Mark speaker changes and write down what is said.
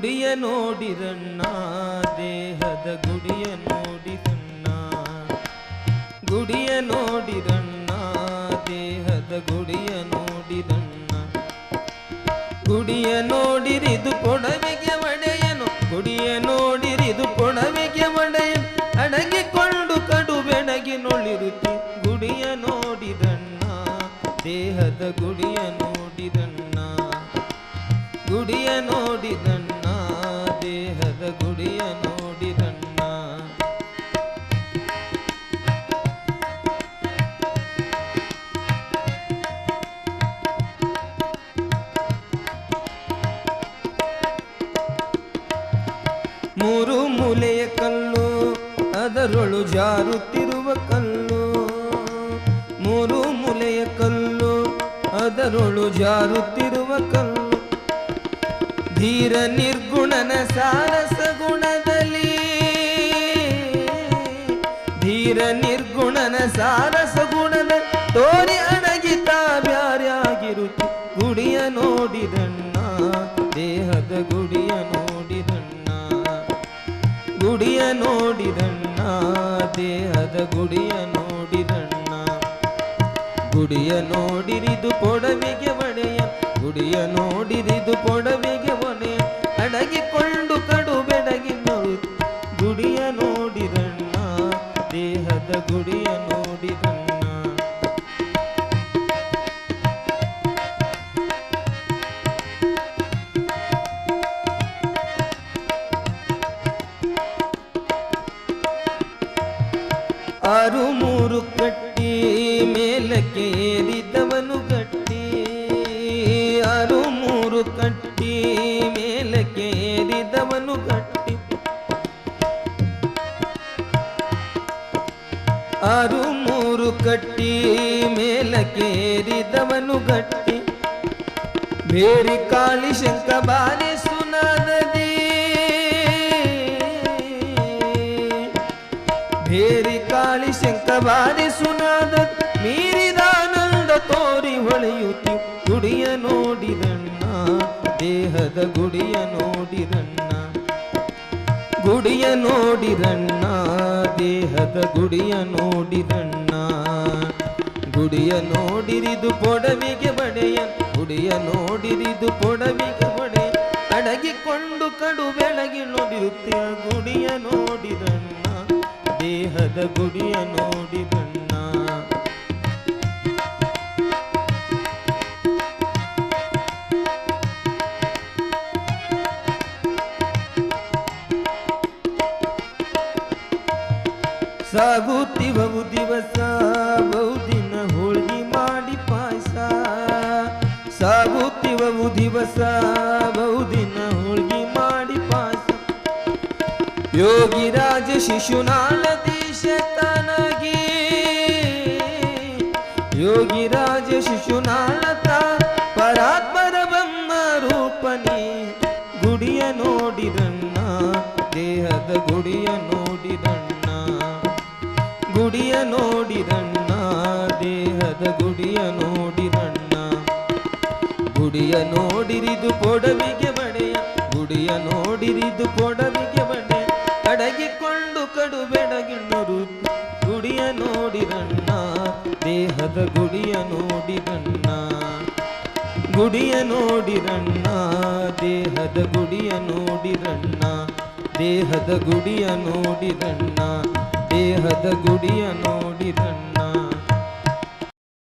Speaker 1: ಗುಡಿಯ ನೋಡಿರಣ್ಣ ದೇಹದ ಗುಡಿಯ ನೋಡಿರಣ್ಣ ಗುಡಿಯ ನೋಡಿರಣ್ಣ ದೇಹದ ಗುಡಿಯ ನೋಡಿರಣ್ಣ ಗುಡಿಯ ನೋಡಿರಿದು ಕೊಡವಿಗೆ ಒಡೆಯನು ಗುಡಿಯ ನೋಡಿರಿದು ಕೊಡವಿಗೆ ಒಡೆಯನು ಅಡಗಿಕೊಂಡು ಕಡು ಬೆಳಗಿ ನೊಳಿರುತ್ತಿ ಗುಡಿಯ ನೋಡಿರಣ್ಣ ದೇಹದ ಗುಡಿಯ ನೋಡಿರಣ್ಣ ಗುಡಿಯ ನೋಡಿದಣ್ಣ ದೇಹದ ಗುಡಿಯ ನೋಡಿದಣ್ಣ ಮೂರು ಮೂಲೆಯ ಕಲ್ಲು ಅದರೊಳು ಜಾರುತ್ತಿರುವ ಕಲ್ಲು ಮೂರು ಮೂಲೆಯ ಕಲ್ಲು ಅದರೊಳು ಜಾರುತ್ತಿರುವ ಕಲ್ಲು ಧೀರ ನಿರ್ಗುಣನ ಸಾರಸ ಗುಣದಲ್ಲಿ ಧೀರ ನಿರ್ಗುಣನ ಸಾರಸ ಗುಣದ ತೋರಿ ಅಡಗಿತ ಬ್ಯಾರ್ಯಾಗಿರುತ್ತ ಗುಡಿಯ ನೋಡಿದಣ್ಣ ದೇಹದ ಗುಡಿಯ ನೋಡಿದಣ್ಣ ಗುಡಿಯ ನೋಡಿದಣ್ಣ ದೇಹದ ಗುಡಿಯ ನೋಡಿದಣ್ಣ ಗುಡಿಯ ನೋಡಿರಿದು ಕೊಡವಿಗೆ ಒಡೆಯ ಗುಡಿಯ ನೋಡಿರಿದು ಕೊಡವಿಗೆ ಒಡೆಯ ಅಡಗಿಕೊಂಡು ಕಡು ಬೆಡಗಿ ನೋಡು ಗುಡಿಯ ನೋಡಿದಣ್ಣ ದೇಹದ ಗುಡಿಯ ನೋಡಿದಣ್ಣ ಆರು ಮೂರು ಕಟ್ಟಿ ಮೇಲಕ್ಕೆ ಏರಿದವನು ಗಟ್ಟಿ ಆರು ಮೂರು ಕಟ್ಟಿ ಮೇಲಕ್ಕೆ ಏರಿದವನು ಗಟ್ಟಿ ಆರು ಮೂರು ಕಟ್ಟಿ ಮೇಲಕ್ಕೆ ಏರಿದವನು ಗಟ್ಟಿ ಬೇರಿ ಕಾಳಿ ಶಂಕ ಬಾರಿ ಸುನಾದದಿ ಬೇರಿ ಕಾಳಿ ಶಂಕ ಬಾರಿ ಸುನಾದ ಮೀರಿದಾನಂದ ತೋರಿ ಹೊಳೆಯುತ್ತಿ ಗುಡಿಯ ನೋಡಿದಣ್ಣ ದೇಹದ ಗುಡಿಯ ನೋಡಿದಣ್ಣ ಗುಡಿಯ ನೋಡಿದಣ್ಣ ದೇಹದ ಗುಡಿಯ ನೋಡಿದಣ್ಣ ಗುಡಿಯ ನೋಡಿರಿದು ಪೊಡವಿಗೆ ಬಡೆಯ ಗುಡಿಯ ನೋಡಿರಿದು ಪೊಡವಿಗೆ ಬಡೆ ಅಡಗಿಕೊಂಡು ಕಡು ಬೆಳಗಿ ನೋಡಿರುತ್ತೆ ಗುಡಿಯ ನೋಡಿದಣ್ಣ ದೇಹದ ಗುಡಿಯ ನೋಡಿದಣ್ಣ ಸಾಗುತ್ತಿವವು ದಿವಸ ಬಹುದಿನ ಹೋಳ್ಗಿ ಮಾಡಿ ಪಾಯಸ ಸಾಗುತ್ತಿವವು ದಿವಸ ಬಹುದಿನ ಹೋಳ್ಗಿ ಮಾಡಿ ಪಾಯಸ ಯೋಗಿರಾಜ ಶಿಶುನಾಳದೀಶ ತನಗಿ ಯೋಗಿರಾಜ ಶಿಶುನಾಳತ ಪರಾತ್ಮರ ಬ್ರಹ್ಮ ರೂಪನಿ ಗುಡಿಯ ನೋಡಿದಣ್ಣ ದೇಹದ ಗುಡಿಯ ನೋಡಿದಣ್ಣ ಗುಡಿಯ ನೋಡಿದಣ್ಣ ದೇಹದ ಗುಡಿಯ ನೋಡಿದಣ್ಣ ಗುಡಿಯ ನೋಡಿರಿದು ಪೊಡವಿಗೆ ಬಡೆಯ ಗುಡಿಯ ನೋಡಿರಿದು ಪೊಡವಿಗೆ ಬಡೆ ಅಡಗಿಕೊಂಡು ಕಡು ಬೆಡಗಿಣ್ಣರು ಗುಡಿಯ ನೋಡಿದಣ್ಣ ದೇಹದ ಗುಡಿಯ ನೋಡಿದಣ್ಣ ಗುಡಿಯ ನೋಡಿದಣ್ಣ ದೇಹದ ಗುಡಿಯ ನೋಡಿದಣ್ಣ ದೇಹದ ಗುಡಿಯ ನೋಡಿದಣ್ಣ ದೇಹದ ಗುಡಿಯ ನೋಡಿದಣ್ಣ